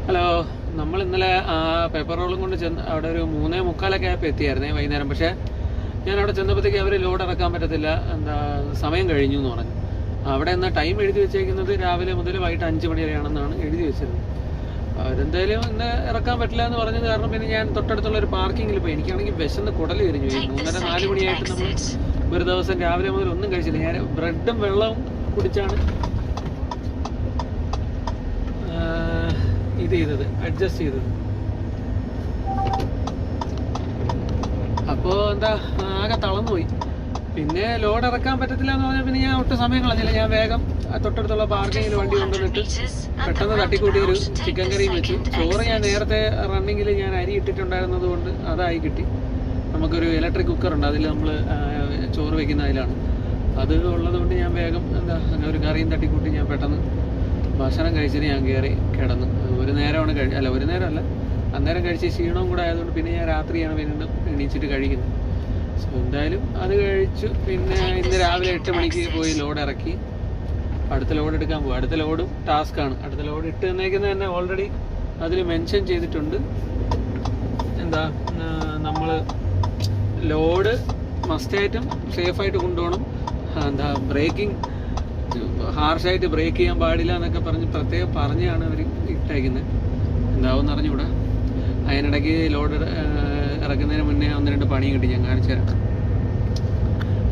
Hello, നമ്മൾ ഇന്നലെ paper റോളും കൊണ്ട് ചെന്ന് അവിടെ ഒരു 3:45 ആയപ്പോൾ എത്തിയായിരുന്നേ വൈകുന്നേരം. പക്ഷേ ഞാൻ അവിടെ ചെന്നപ്പോഴത്തേക്ക് അവർ ലോഡ് ഇറക്കാൻ പറ്റത്തില്ല, സമയം കഴിഞ്ഞു എന്ന് പറഞ്ഞു. അവിടെ എന്നാൽ ടൈം എഴുതി വെച്ചേക്കുന്നത് രാവിലെ മുതൽ വൈകിട്ട് 5 മണി വരെയാണെന്നാണ് എഴുതി വെച്ചത്. അവരെന്തായാലും ഇന്ന് ഇറക്കാൻ പറ്റില്ല എന്ന് പറഞ്ഞത് കാരണം പിന്നെ ഞാൻ തൊട്ടടുത്തുള്ള ഒരു പാർക്കിങ്ങിൽ പോയി. എനിക്കാണെങ്കിൽ വിശന്ന് കുടൽ എരിഞ്ഞു. 3:30-4 മണിയായിട്ട് നമ്മൾ ഒരു ദിവസം രാവിലെ മുതൽ ഒന്നും കഴിച്ചില്ല. ഞാൻ ബ്രെഡും വെള്ളവും കുടിച്ചാണ് അഡ്ജസ്റ്റ് ചെയ്തത്. അപ്പോൾ ആകെ തളർന്നുപോയി. പിന്നെ ലോഡ് ഇറക്കാൻ പറ്റത്തില്ല എന്ന് പറഞ്ഞാൽ പിന്നെ ഞാൻ ഒട്ടും സമയം കളഞ്ഞില്ല. ഞാൻ വേഗം തൊട്ടടുത്തുള്ള പാർക്കിങ്ങിൽ വണ്ടി കൊണ്ടുവന്നിട്ട് പെട്ടെന്ന് തട്ടിക്കൂട്ടി ഒരു ചിക്കൻ കറിയും വെച്ചു. ചോറ് ഞാൻ നേരത്തെ റണ്ണിങ്ങിൽ ഞാൻ അരി ഇട്ടിട്ടുണ്ടായിരുന്നത് കൊണ്ട് അതായി കിട്ടി. നമുക്കൊരു ഇലക്ട്രിക് കുക്കറുണ്ട്, അതിൽ നമ്മൾ ചോറ് വെക്കുന്ന അതിലാണ്. അത് ഉള്ളത് കൊണ്ട് ഞാൻ വേഗം അങ്ങനെ ഒരു കറിയും തട്ടിക്കൂട്ടി ഞാൻ പെട്ടെന്ന് ഭക്ഷണം കഴിച്ചിട്ട് ഞാൻ കയറി കിടന്നു. ഒരു നേരമാണ് ഒരു നേരമല്ല, അന്നേരം കഴിച്ച് ക്ഷീണവും കൂടെ ആയതുകൊണ്ട് പിന്നെ ഞാൻ രാത്രിയാണ് വീണ്ടും എണീച്ചിട്ട് കഴിക്കുന്നത്. സോ എന്തായാലും അത് കഴിച്ചു. പിന്നെ ഇന്ന് രാവിലെ 8 മണിക്ക് പോയി ലോഡ് ഇറക്കി. അടുത്ത ലോഡ് എടുക്കാൻ പോകും. അടുത്ത ലോഡും ടാസ്ക്കാണ്. അടുത്ത ലോഡ് ഇട്ട് തന്നേക്കുന്നത് തന്നെ ഓൾറെഡി അതിൽ മെൻഷൻ ചെയ്തിട്ടുണ്ട്. നമ്മൾ ലോഡ് മസ്റ്റായിട്ടും സേഫായിട്ട് കൊണ്ടുപോകണം. ബ്രേക്കിംഗ് ഹാർഷായിട്ട് ബ്രേക്ക് ചെയ്യാൻ പാടില്ല എന്നൊക്കെ പ്രത്യേകം പറഞ്ഞാണ് അവർ ഇട്ടേക്കുന്നത്. എന്താവും അറിഞ്ഞുകൂടാ. അതിനിടയ്ക്ക് ലോഡ് ഇറക്കുന്നതിന് മുന്നേ 1-2 പണിയും കിട്ടി. ഞാൻ കാണിച്ചു തരാം.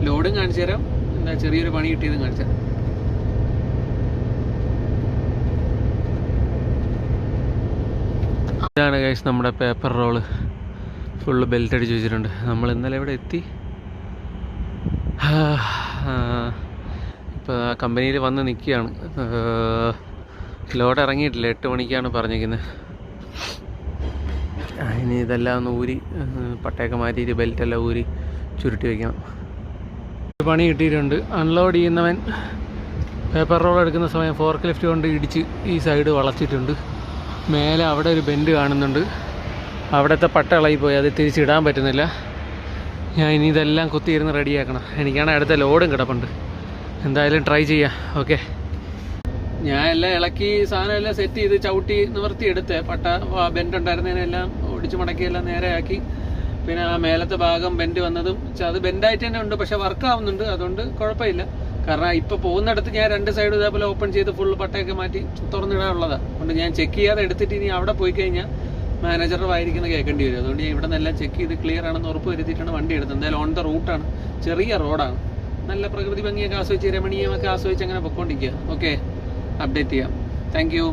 ലോഡും കാണിച്ചു തരാം, ചെറിയൊരു പണി കിട്ടിയതും കാണിച്ചു തരാം. ഇതാണ് ഗൈസ് നമ്മുടെ പേപ്പർ റോള്. ഫുള്ള് ബെൽറ്റ് അടിച്ച് വെച്ചിട്ടുണ്ട്. നമ്മൾ ഇന്നലെ ഇവിടെ എത്തി. ഇപ്പോൾ കമ്പനിയിൽ വന്ന് നിൽക്കുകയാണ്. ലോഡ് ഇറങ്ങിയിട്ടില്ല. 8 മണിക്കാണ് പറഞ്ഞിരിക്കുന്നത്. ഇനി ഇതെല്ലാം ഒന്ന് ഊരി പട്ടയൊക്കെ മാറ്റിയിട്ട് ബെൽറ്റെല്ലാം ഊരി ചുരുട്ടി വയ്ക്കണം. പണി കിട്ടിയിട്ടുണ്ട്. അൺലോഡ് ചെയ്യുന്നവൻ പേപ്പർ റോൾ എടുക്കുന്ന സമയം ഫോർക്ക് ലിഫ്റ്റ് കൊണ്ട് ഇടിച്ച് ഈ സൈഡ് വളച്ചിട്ടുണ്ട്. മേലെ അവിടെ ഒരു ബെൻഡ് കാണുന്നുണ്ട്. അവിടുത്തെ പട്ട ഇളകിപ്പോയി, അത് തിരിച്ചിടാൻ പറ്റുന്നില്ല. ഞാൻ ഇനി ഇതെല്ലാം കുത്തിയിരുന്ന് റെഡിയാക്കണം. എനിക്കാണെങ്കിൽ അടുത്ത ലോഡും കിടപ്പുണ്ട്. എന്തായാലും ട്രൈ ചെയ്യാം. ഓക്കെ, ഞാൻ എല്ലാം ഇളക്കി സാധനം എല്ലാം സെറ്റ് ചെയ്ത് ചവിട്ടി നിവർത്തി എടുത്ത് പട്ട ബെൻഡ് ഉണ്ടായിരുന്നതിനെല്ലാം ഒടിച്ച് മടക്കിയെല്ലാം നേരെയാക്കി. പിന്നെ ആ മേലത്തെ ഭാഗം ബെൻഡ് വന്നതും അത് ബെൻഡായിട്ട് തന്നെ ഉണ്ട്, പക്ഷെ വർക്ക് ആവുന്നുണ്ട്. അതുകൊണ്ട് കുഴപ്പമില്ല. കാരണം ഇപ്പോൾ പോകുന്നിടത്ത് ഞാൻ 2 സൈഡും ഇതേപോലെ ഓപ്പൺ ചെയ്ത് ഫുൾ പട്ടയൊക്കെ മാറ്റി തുറന്നിടാനുള്ളതാണ്. അതുകൊണ്ട് ഞാൻ ചെക്ക് ചെയ്യാതെ എടുത്തിട്ട് ഇനി അവിടെ പോയി കഴിഞ്ഞാൽ മാനേജറുടെ വായിരിക്കുന്നത് കേൾക്കേണ്ടി വരും. അതുകൊണ്ട് ഞാൻ ഇവിടെ നിന്നെല്ലാം ചെക്ക് ചെയ്ത് ക്ലിയർ ആണെന്ന് ഉറപ്പ് വരുത്തിയിട്ടാണ് വണ്ടി എടുത്തത്. എന്തായാലും ഓൺ ദ റൂട്ടാണ്, ചെറിയ റോഡാണ്. നല്ല പ്രകൃതി ഭംഗിയൊക്കെ ആസ്വദിച്ച് രമണീയമൊക്കെ ആസ്വദിച്ച് അങ്ങനെ പൊയ്ക്കൊണ്ടിരിക്കുക. ഓക്കെ, അപ്ഡേറ്റ് ചെയ്യാം. Thank you.